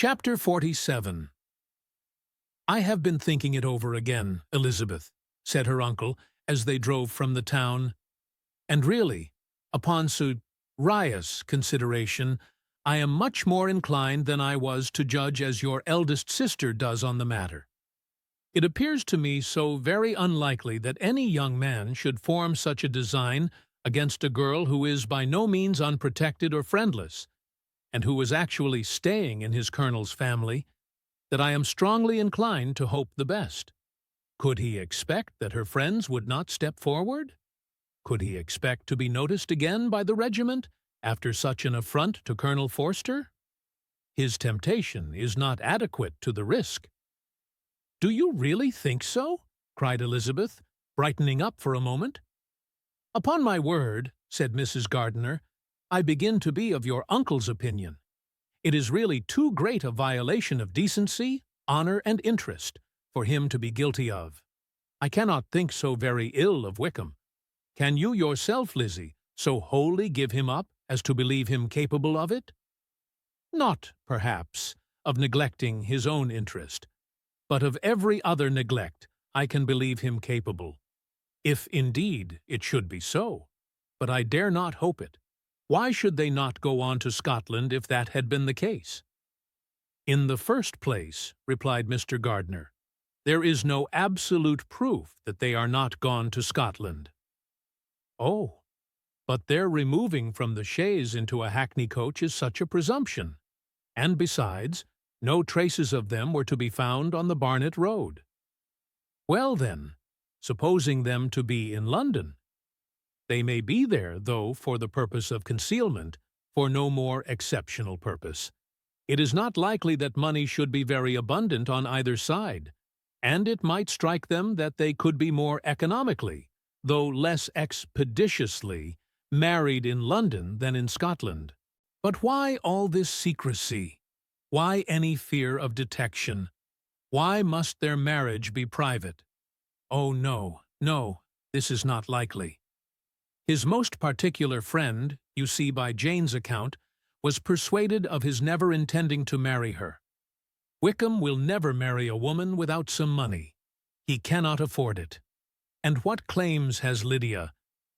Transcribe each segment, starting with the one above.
Chapter 47. "I have been thinking it over again, Elizabeth," said her uncle as they drove from the town, "and really, upon serious consideration, I am much more inclined than I was to judge as your eldest sister does on the matter. It appears to me so very unlikely that any young man should form such a design against a girl who is by no means unprotected or friendless, and who is actually staying in his colonel's family, that I am strongly inclined to hope the best. Could he expect that her friends would not step forward? Could he expect to be noticed again by the regiment after such an affront to Colonel Forster? His temptation is not adequate to the risk." "Do you really think so?" cried Elizabeth, brightening up for a moment. "Upon my word," said Mrs. Gardiner, "I begin to be of your uncle's opinion. It is really too great a violation of decency, honor, and interest for him to be guilty of. I cannot think so very ill of Wickham. Can you yourself, Lizzie, so wholly give him up as to believe him capable of it? Not, perhaps, of neglecting his own interest, but of every other neglect I can believe him capable, if indeed it should be so. But I dare not hope it. Why should they not go on to Scotland if that had been the case?" "In the first place," replied Mr. Gardiner, "there is no absolute proof that they are not gone to Scotland." "Oh, but their removing from the chaise into a hackney coach is such a presumption. And besides, no traces of them were to be found on the Barnet road." "Well then, supposing them to be in London, they may be there, though for the purpose of concealment, for no more exceptional purpose. It is not likely that money should be very abundant on either side, and it might strike them that they could be more economically, though less expeditiously, married in London than in Scotland. But why all this secrecy? Why any fear of detection? Why must their marriage be private? Oh, no, no, this is not likely. His most particular friend, you see by Jane's account, was persuaded of his never intending to marry her. Wickham will never marry a woman without some money. He cannot afford it. And what claims has Lydia?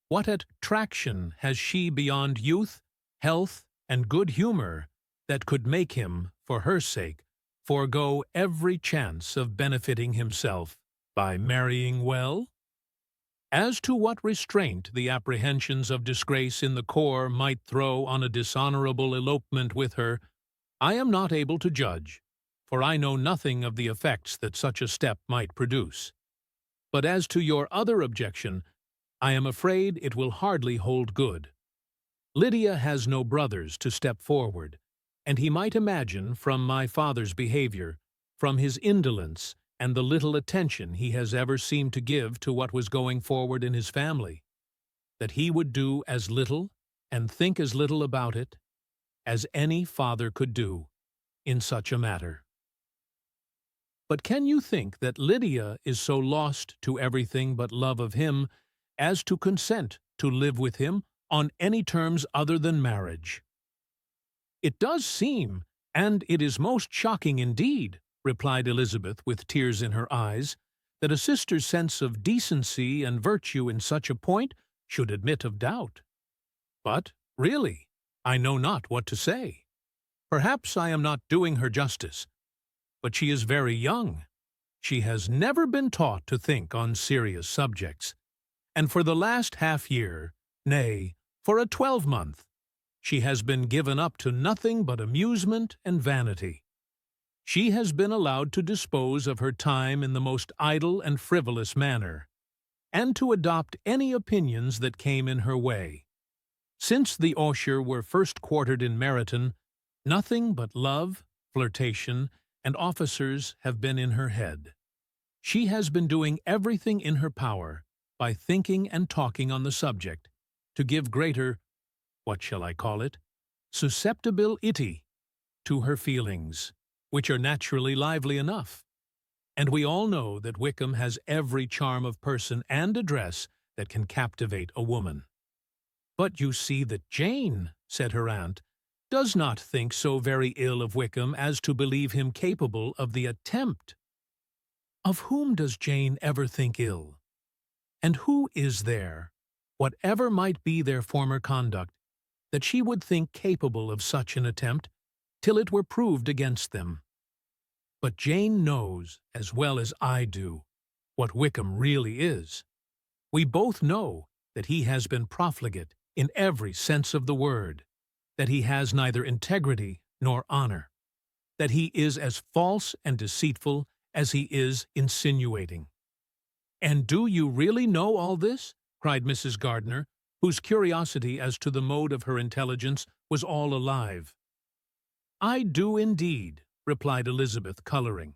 What attraction has she beyond youth, health, and good humor that could make him, for her sake, forego every chance of benefiting himself by marrying well? As to what restraint the apprehensions of disgrace in the corps might throw on a dishonorable elopement with her, I am not able to judge, for I know nothing of the effects that such a step might produce. But as to your other objection, I am afraid it will hardly hold good. Lydia has no brothers to step forward, and he might imagine from my father's behavior, from his indolence, and the little attention he has ever seemed to give to what was going forward in his family, that he would do as little and think as little about it as any father could do in such a matter. But can you think that Lydia is so lost to everything but love of him as to consent to live with him on any terms other than marriage?" "It does seem, and it is most shocking indeed," replied Elizabeth with tears in her eyes, "that a sister's sense of decency and virtue in such a point should admit of doubt. But, really, I know not what to say. Perhaps I am not doing her justice, but she is very young. She has never been taught to think on serious subjects, and for the last half-year, nay, for a 12-month, she has been given up to nothing but amusement and vanity. She has been allowed to dispose of her time in the most idle and frivolous manner, and to adopt any opinions that came in her way. Since the Usher were first quartered in Meryton, nothing but love, flirtation, and officers have been in her head. She has been doing everything in her power, by thinking and talking on the subject, to give greater, what shall I call it, susceptibility to her feelings, which are naturally lively enough. And we all know that Wickham has every charm of person and address that can captivate a woman. "But you see that Jane," said her aunt, does not think so very ill of Wickham as to believe him capable of the attempt. Of whom does Jane ever think ill? And who is there, whatever might be their former conduct, that she would think capable of such an attempt, till it were proved against them? But Jane knows, as well as I do, what Wickham really is. We both know that he has been profligate in every sense of the word, that he has neither integrity nor honor, that he is as false and deceitful as he is insinuating. "And do you really know all this?" cried Mrs. Gardiner, whose curiosity as to the mode of her intelligence was all alive. "I do indeed," replied Elizabeth, coloring.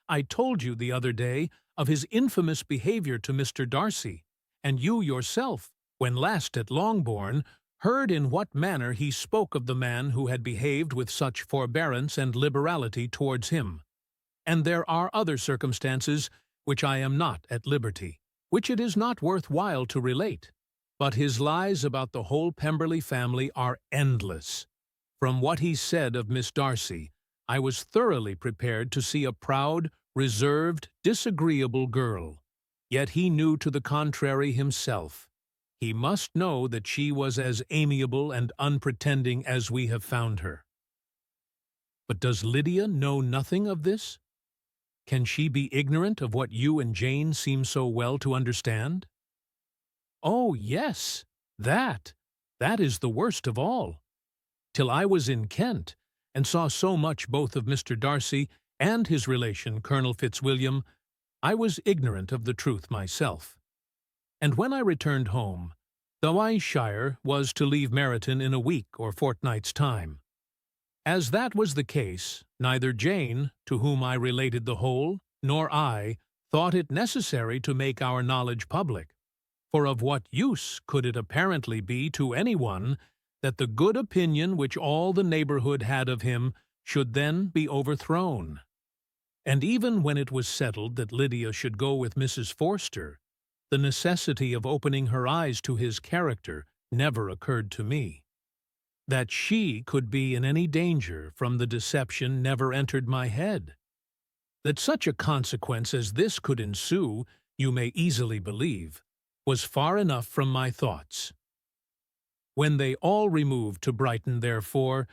"I told you the other day of his infamous behavior to Mr. Darcy, and you yourself, when last at Longbourn, heard in what manner he spoke of the man who had behaved with such forbearance and liberality towards him. And there are other circumstances which I am not at liberty, which it is not worth while to relate. But his lies about the whole Pemberley family are endless. From what he said of Miss Darcy, I was thoroughly prepared to see a proud, reserved, disagreeable girl. Yet he knew to the contrary himself. He must know that she was as amiable and unpretending as we have found her." "But does Lydia know nothing of this? Can she be ignorant of what you and Jane seem so well to understand?" "Oh, yes, that is the worst of all. Till I was in Kent, and saw so much both of Mr. Darcy and his relation, Colonel Fitzwilliam, I was ignorant of the truth myself. And when I returned home, the Wyshire was to leave Meryton in a week or fortnight's time. As that was the case, neither Jane, to whom I related the whole, nor I, thought it necessary to make our knowledge public. For of what use could it apparently be to anyone that the good opinion which all the neighborhood had of him should then be overthrown? And even when it was settled that Lydia should go with Mrs. Forster, the necessity of opening her eyes to his character never occurred to me. That she could be in any danger from the deception never entered my head. That such a consequence as this could ensue, you may easily believe, was far enough from my thoughts. When they all removed to Brighton, therefore,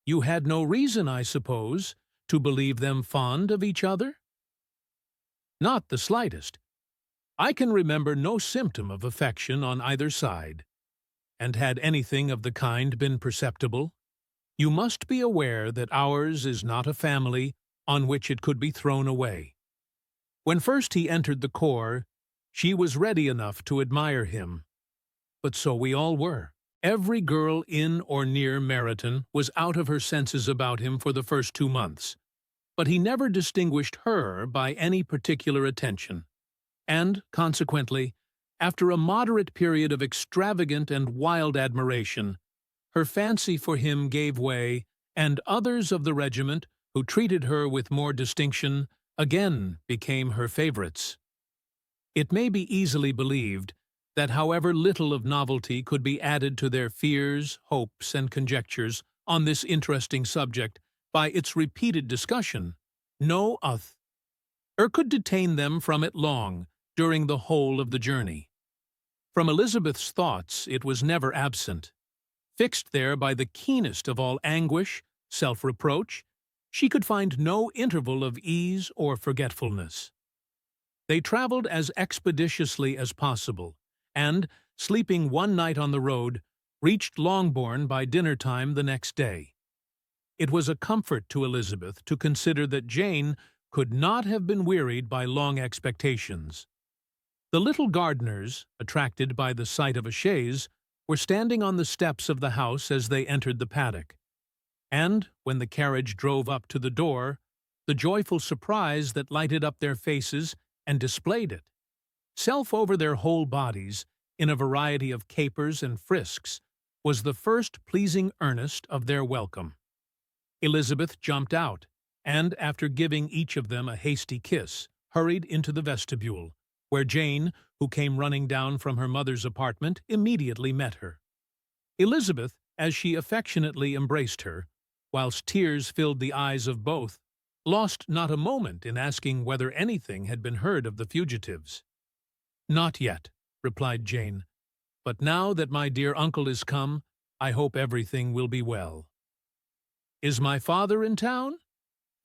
you had no reason, I suppose, to believe them fond of each other?" "Not the slightest. I can remember no symptom of affection on either side. And had anything of the kind been perceptible, you must be aware that ours is not a family on which it could be thrown away. When first he entered the corps, she was ready enough to admire him. But so we all were. Every girl in or near Meryton was out of her senses about him for the first 2 months, but he never distinguished her by any particular attention, and, consequently, after a moderate period of extravagant and wild admiration, her fancy for him gave way, and others of the regiment, who treated her with more distinction, again became her favorites. It may be easily believed that however little of novelty could be added to their fears, hopes, and conjectures on this interesting subject by its repeated discussion, no oath could detain them from it long during the whole of the journey. From Elizabeth's thoughts it was never absent. Fixed there by the keenest of all anguish, self-reproach, she could find no interval of ease or forgetfulness. They traveled as expeditiously as possible, and, sleeping one night on the road, reached Longbourn by dinner-time the next day. It was a comfort to Elizabeth to consider that Jane could not have been wearied by long expectations. The little Gardiners, attracted by the sight of a chaise, were standing on the steps of the house as they entered the paddock. And, when the carriage drove up to the door, the joyful surprise that lighted up their faces and displayed it, self over their whole bodies, in a variety of capers and frisks, was the first pleasing earnest of their welcome. Elizabeth jumped out, and, after giving each of them a hasty kiss, hurried into the vestibule, where Jane, who came running down from her mother's apartment, immediately met her. Elizabeth, as she affectionately embraced her, whilst tears filled the eyes of both, lost not a moment in asking whether anything had been heard of the fugitives. "Not yet," replied Jane, "but now that my dear uncle is come, I hope everything will be well." "Is my father in town?"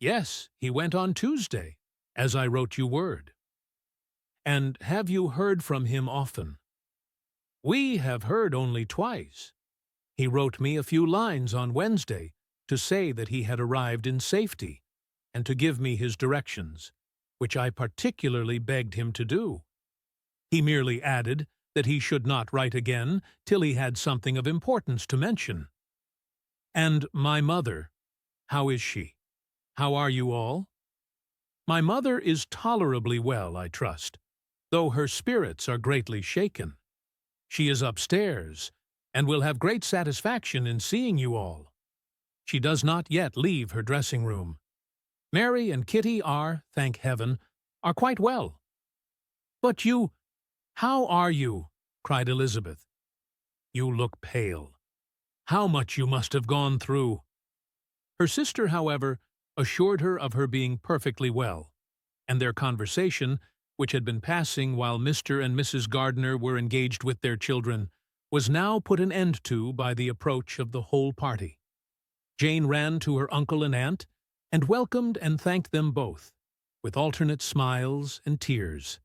"Yes, he went on Tuesday, as I wrote you word." "And have you heard from him often?" "We have heard only twice. He wrote me a few lines on Wednesday to say that he had arrived in safety, and to give me his directions, which I particularly begged him to do. He merely added that he should not write again till he had something of importance to mention." "And my mother, how is she? How are you all?" "My mother is tolerably well, I trust, though her spirits are greatly shaken. She is upstairs, and will have great satisfaction in seeing you all. She does not yet leave her dressing-room. Mary and Kitty thank heaven, are quite well." "But you, how are you?" cried Elizabeth. "You look pale. How much you must have gone through." Her sister, however, assured her of her being perfectly well, and their conversation, which had been passing while Mr. and Mrs. Gardiner were engaged with their children, was now put an end to by the approach of the whole party. Jane ran to her uncle and aunt, and welcomed and thanked them both, with alternate smiles and tears.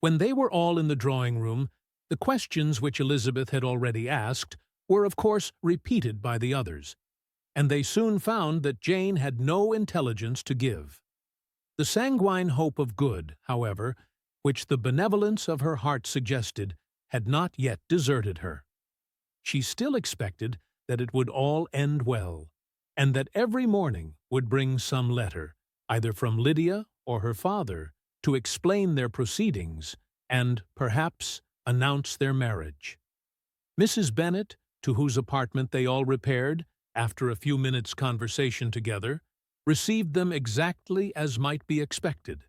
When they were all in the drawing-room, the questions which Elizabeth had already asked were of course repeated by the others, and they soon found that Jane had no intelligence to give. The sanguine hope of good, however, which the benevolence of her heart suggested, had not yet deserted her. She still expected that it would all end well, and that every morning would bring some letter, either from Lydia or her father, to explain their proceedings and, perhaps, announce their marriage. Mrs. Bennet, to whose apartment they all repaired, after a few minutes' conversation together, received them exactly as might be expected,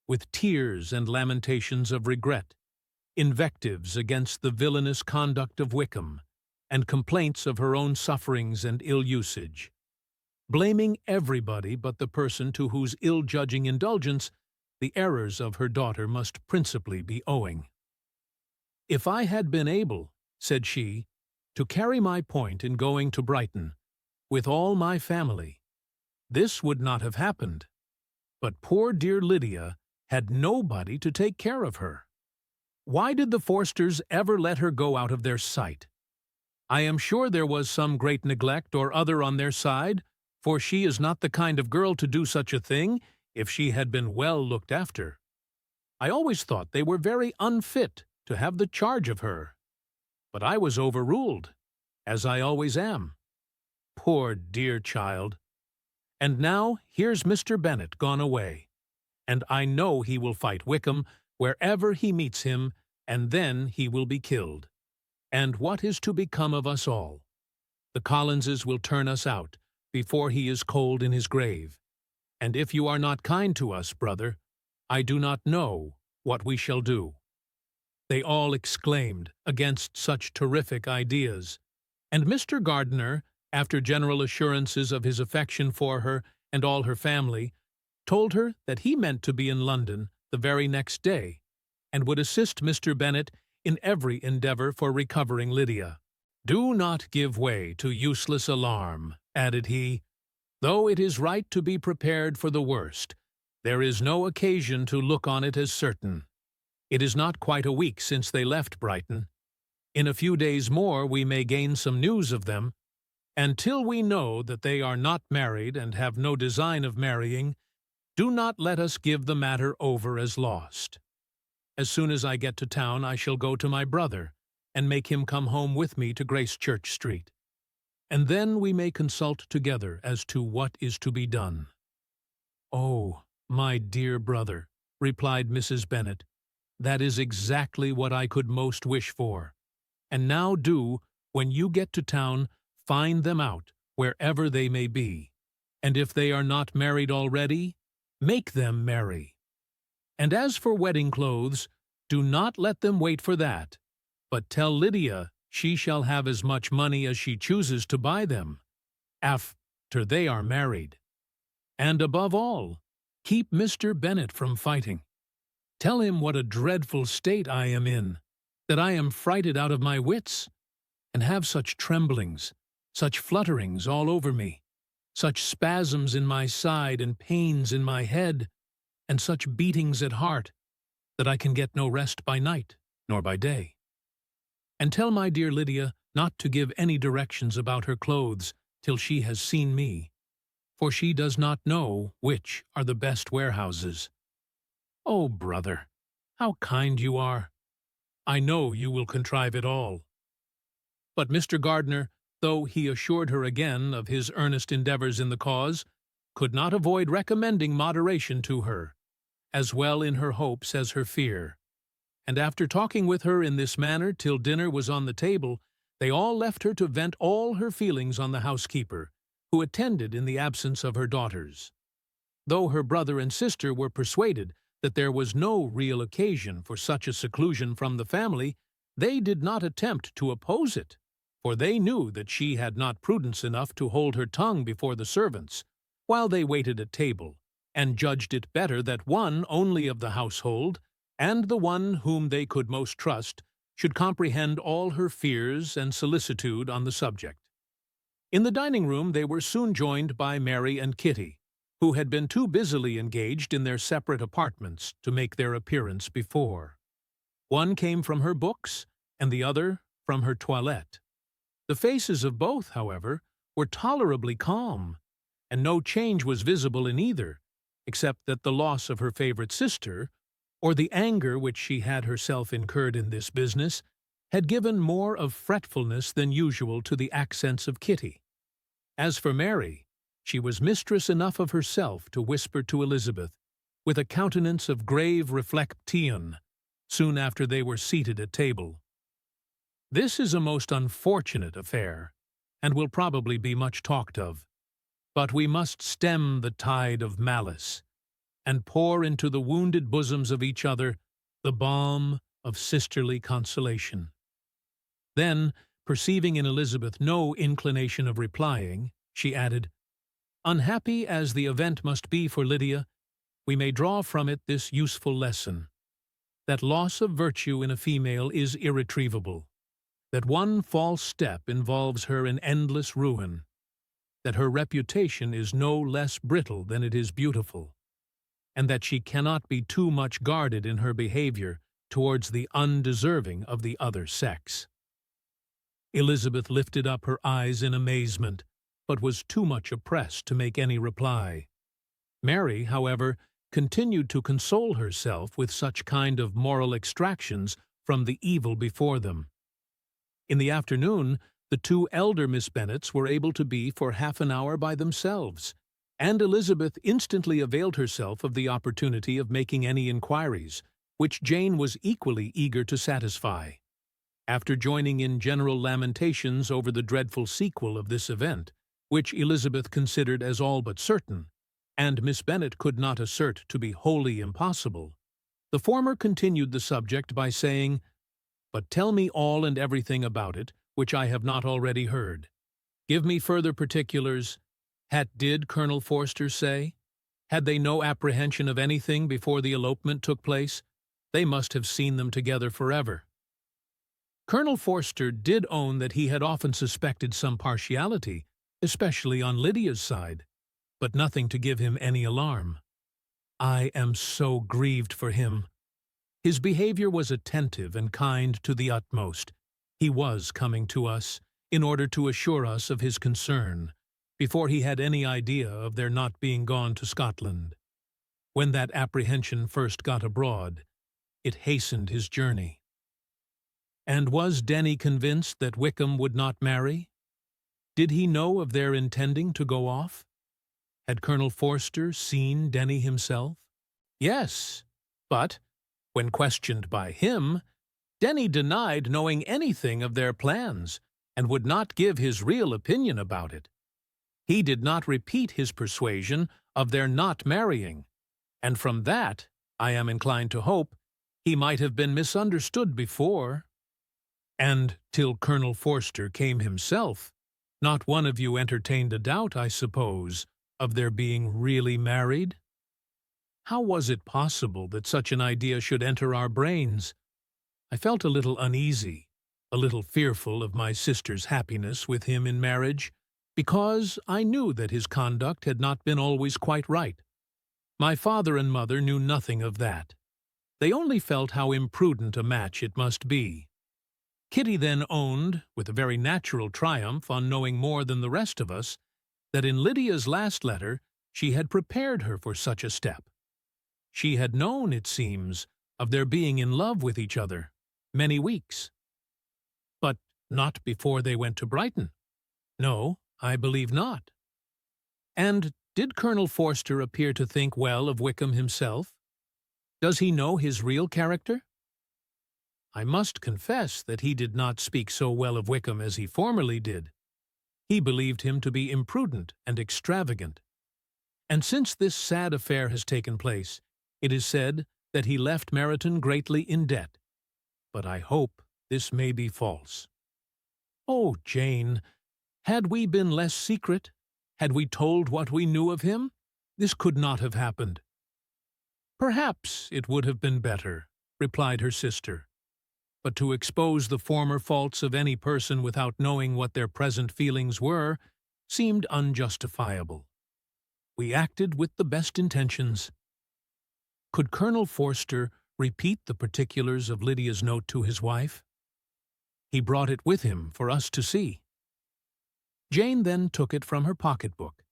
with tears and lamentations of regret, invectives against the villainous conduct of Wickham, and complaints of her own sufferings and ill-usage, blaming everybody but the person to whose ill-judging indulgence the errors of her daughter must principally be owing. "If I had been able," said she, "to carry my point in going to Brighton, with all my family, this would not have happened. But poor dear Lydia had nobody to take care of her. Why did the Forsters ever let her go out of their sight? I am sure there was some great neglect or other on their side, for she is not the kind of girl to do such a thing if she had been well looked after. I always thought they were very unfit to have the charge of her. But I was overruled, as I always am. Poor dear child! And now here's Mr. Bennet gone away, and I know he will fight Wickham wherever he meets him, and then he will be killed. And what is to become of us all? The Collinses will turn us out before he is cold in his grave. And if you are not kind to us, brother, I do not know what we shall do." They all exclaimed against such terrific ideas, and Mr. Gardiner, after general assurances of his affection for her and all her family, told her that he meant to be in London the very next day, and would assist Mr. Bennet in every endeavour for recovering Lydia. "Do not give way to useless alarm," added he. "Though it is right to be prepared for the worst, there is no occasion to look on it as certain. It is not quite a week since they left Brighton. In a few days more we may gain some news of them, and till we know that they are not married and have no design of marrying, do not let us give the matter over as lost. As soon as I get to town I shall go to my brother, and make him come home with me to Gracechurch Street, and then we may consult together as to what is to be done." "Oh, my dear brother," replied Mrs. Bennet, "that is exactly what I could most wish for. And now do, when you get to town, find them out, wherever they may be, and if they are not married already, make them marry. And as for wedding clothes, do not let them wait for that, but tell Lydia she shall have as much money as she chooses to buy them. after they are married. And above all, keep Mr. Bennet from fighting. Tell him what a dreadful state I am in, that I am frighted out of my wits, and have such tremblings, such flutterings all over me, such spasms in my side and pains in my head, and such beatings at heart, that I can get no rest by night nor by day. And tell my dear Lydia not to give any directions about her clothes till she has seen me, for she does not know which are the best warehouses. Oh, brother, how kind you are! I know you will contrive it all. But Mr. Gardiner, though he assured her again of his earnest endeavours in the cause, could not avoid recommending moderation to her, as well in her hopes as her fear. And after talking with her in this manner till dinner was on the table, they all left her to vent all her feelings on the housekeeper, who attended in the absence of her daughters. Though her brother and sister were persuaded that there was no real occasion for such a seclusion from the family, they did not attempt to oppose it, for they knew that she had not prudence enough to hold her tongue before the servants, while they waited at table, and judged it better that one only of the household, and the one whom they could most trust, should comprehend all her fears and solicitude on the subject. In the dining-room they were soon joined by Mary and Kitty, who had been too busily engaged in their separate apartments to make their appearance before. One came from her books, and the other from her toilette. The faces of both, however, were tolerably calm, and no change was visible in either, except that the loss of her favourite sister, or the anger which she had herself incurred in this business, had given more of fretfulness than usual to the accents of Kitty. As for Mary, she was mistress enough of herself to whisper to Elizabeth, with a countenance of grave reflection, soon after they were seated at table. This is a most unfortunate affair, and will probably be much talked of. But we must stem the tide of malice, and pour into the wounded bosoms of each other the balm of sisterly consolation. Then, perceiving in Elizabeth no inclination of replying, she added, "Unhappy as the event must be for Lydia, we may draw from it this useful lesson, that loss of virtue in a female is irretrievable, that one false step involves her in endless ruin, that her reputation is no less brittle than it is beautiful, and that she cannot be too much guarded in her behavior towards the undeserving of the other sex." Elizabeth lifted up her eyes in amazement, but was too much oppressed to make any reply. Mary, however, continued to console herself with such kind of moral extractions from the evil before them. In the afternoon, the two elder Miss Bennets were able to be for half an hour by themselves, and Elizabeth instantly availed herself of the opportunity of making any inquiries, which Jane was equally eager to satisfy. After joining in general lamentations over the dreadful sequel of this event, which Elizabeth considered as all but certain, and Miss Bennet could not assert to be wholly impossible, the former continued the subject by saying, "But tell me all and everything about it, which I have not already heard. Give me further particulars. Did Colonel Forster say? Had they no apprehension of anything before the elopement took place? They must have seen them together forever." Colonel Forster did own that he had often suspected some partiality, especially on Lydia's side, but nothing to give him any alarm. "I am so grieved for him. His behavior was attentive and kind to the utmost. He was coming to us, in order to assure us of his concern, before he had any idea of their not being gone to Scotland. When that apprehension first got abroad, it hastened his journey." And was Denny convinced that Wickham would not marry? Did he know of their intending to go off? Had Colonel Forster seen Denny himself? Yes, but, when questioned by him, Denny denied knowing anything of their plans, and would not give his real opinion about it. He did not repeat his persuasion of their not marrying, and from that, I am inclined to hope, he might have been misunderstood before. And till Colonel Forster came himself, Not one of you entertained a doubt, I suppose, of their being really married? How was it possible that such an idea should enter our brains? I felt a little uneasy, a little fearful of my sister's happiness with him in marriage, because I knew that his conduct had not been always quite right. My father and mother knew nothing of that. They only felt how imprudent a match it must be. Kitty then owned, with a very natural triumph on knowing more than the rest of us, that in Lydia's last letter she had prepared her for such a step. She had known, it seems, of their being in love with each other many weeks. But not before they went to Brighton. No, I believe not. And did Colonel Forster appear to think well of Wickham himself? Does he know his real character? I must confess that he did not speak so well of Wickham as he formerly did. He believed him to be imprudent and extravagant. And since this sad affair has taken place, it is said that he left Meryton greatly in debt. But I hope this may be false. Oh, Jane, had we been less secret, had we told what we knew of him, this could not have happened. Perhaps it would have been better, replied her sister. But to expose the former faults of any person without knowing what their present feelings were seemed unjustifiable. We acted with the best intentions. Could Colonel Forster repeat the particulars of Lydia's note to his wife? He brought it with him for us to see. Jane then took it from her pocketbook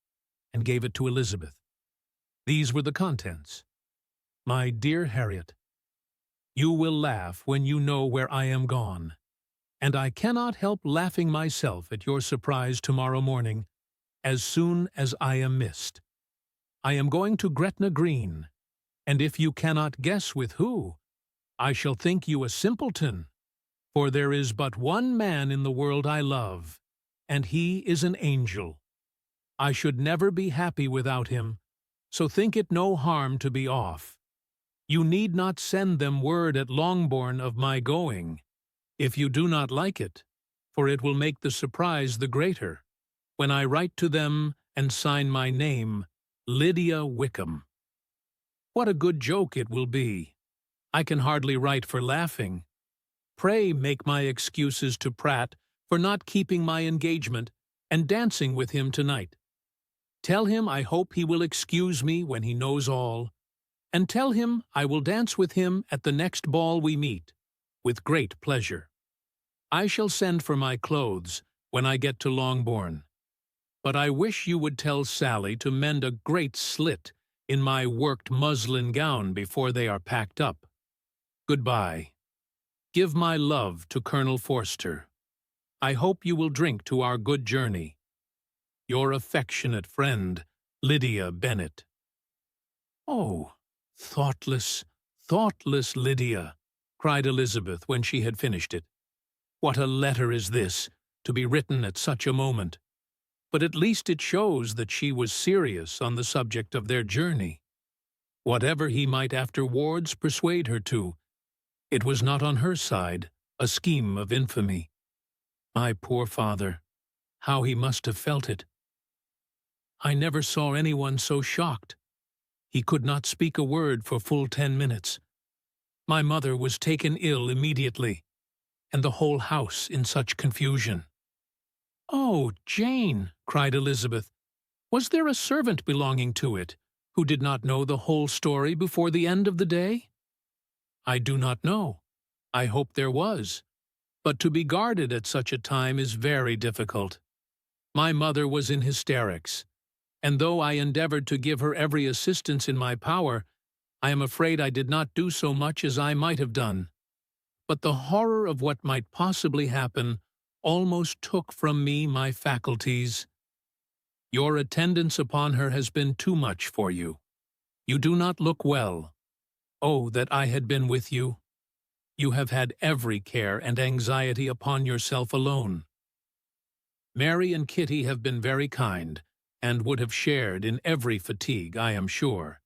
and gave it to Elizabeth. These were the contents. My dear Harriet, you will laugh when you know where I am gone, and I cannot help laughing myself at your surprise tomorrow morning, as soon as I am missed. I am going to Gretna Green, and if you cannot guess with who, I shall think you a simpleton, for there is but one man in the world I love, and he is an angel. I should never be happy without him, so think it no harm to be off. You need not send them word at Longbourn of my going, if you do not like it, for it will make the surprise the greater, when I write to them and sign my name, Lydia Wickham. What a good joke it will be! I can hardly write for laughing. Pray make my excuses to Pratt for not keeping my engagement and dancing with him tonight. Tell him I hope he will excuse me when he knows all, and tell him I will dance with him at the next ball we meet, with great pleasure. I shall send for my clothes when I get to Longbourn, but I wish you would tell Sally to mend a great slit in my worked muslin gown before they are packed up. Goodbye. Give my love to Colonel Forster. I hope you will drink to our good journey. Your affectionate friend, Lydia Bennet. Oh, thoughtless, thoughtless Lydia, cried Elizabeth when she had finished it. What a letter is this, to be written at such a moment! But at least it shows that she was serious on the subject of their journey. Whatever he might afterwards persuade her to, it was not on her side a scheme of infamy. My poor father, how he must have felt it! I never saw anyone so shocked. He could not speak a word for full 10 minutes. My mother was taken ill immediately, and the whole house in such confusion. Oh, Jane, cried Elizabeth, was there a servant belonging to it who did not know the whole story before the end of the day? I do not know. I hope there was. But to be guarded at such a time is very difficult. My mother was in hysterics, and though I endeavored to give her every assistance in my power, I am afraid I did not do so much as I might have done. But the horror of what might possibly happen almost took from me my faculties. Your attendance upon her has been too much for you. You do not look well. Oh, that I had been with you! You have had every care and anxiety upon yourself alone. Mary and Kitty have been very kind, and would have shared in every fatigue, I am sure.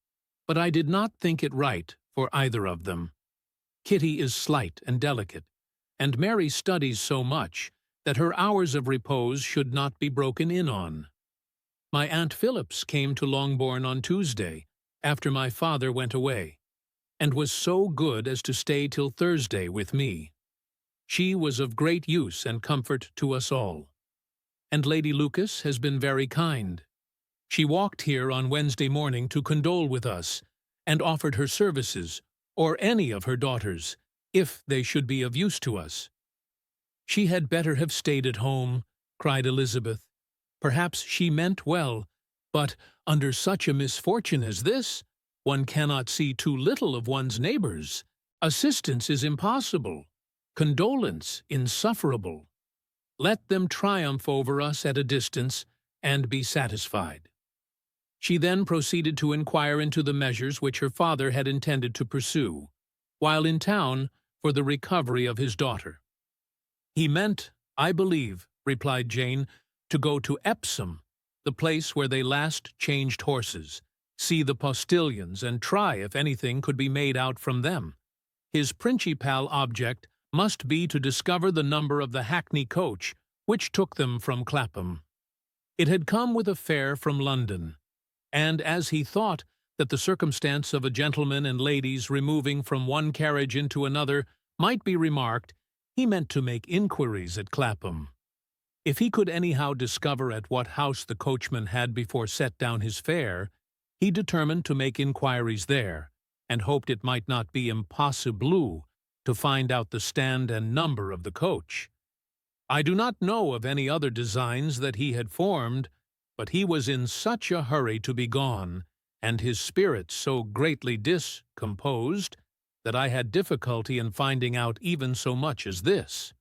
But I did not think it right for either of them. Kitty is slight and delicate, and Mary studies so much that her hours of repose should not be broken in on. My Aunt Phillips came to Longbourn on Tuesday, after my father went away, and was so good as to stay till Thursday with me. She was of great use and comfort to us all. And Lady Lucas has been very kind. She walked here on Wednesday morning to condole with us, and offered her services, or any of her daughters, if they should be of use to us. "She had better have stayed at home," cried Elizabeth. "Perhaps she meant well, but under such a misfortune as this, one cannot see too little of one's neighbors. Assistance is impossible, condolence insufferable. Let them triumph over us at a distance, and be satisfied." She then proceeded to inquire into the measures which her father had intended to pursue, while in town, for the recovery of his daughter. "He meant, I believe," replied Jane, "to go to Epsom, the place where they last changed horses, see the postilions, and try if anything could be made out from them. His principal object must be to discover the number of the hackney coach which took them from Clapham. It had come with a fare from London, and as he thought that the circumstance of a gentleman and ladies removing from one carriage into another might be remarked, he meant to make inquiries at Clapham. If he could anyhow discover at what house the coachman had before set down his fare, he determined to make inquiries there, and hoped it might not be impossible to find out the stand and number of the coach. I do not know of any other designs that he had formed, but he was in such a hurry to be gone, and his spirits so greatly discomposed, that I had difficulty in finding out even so much as this."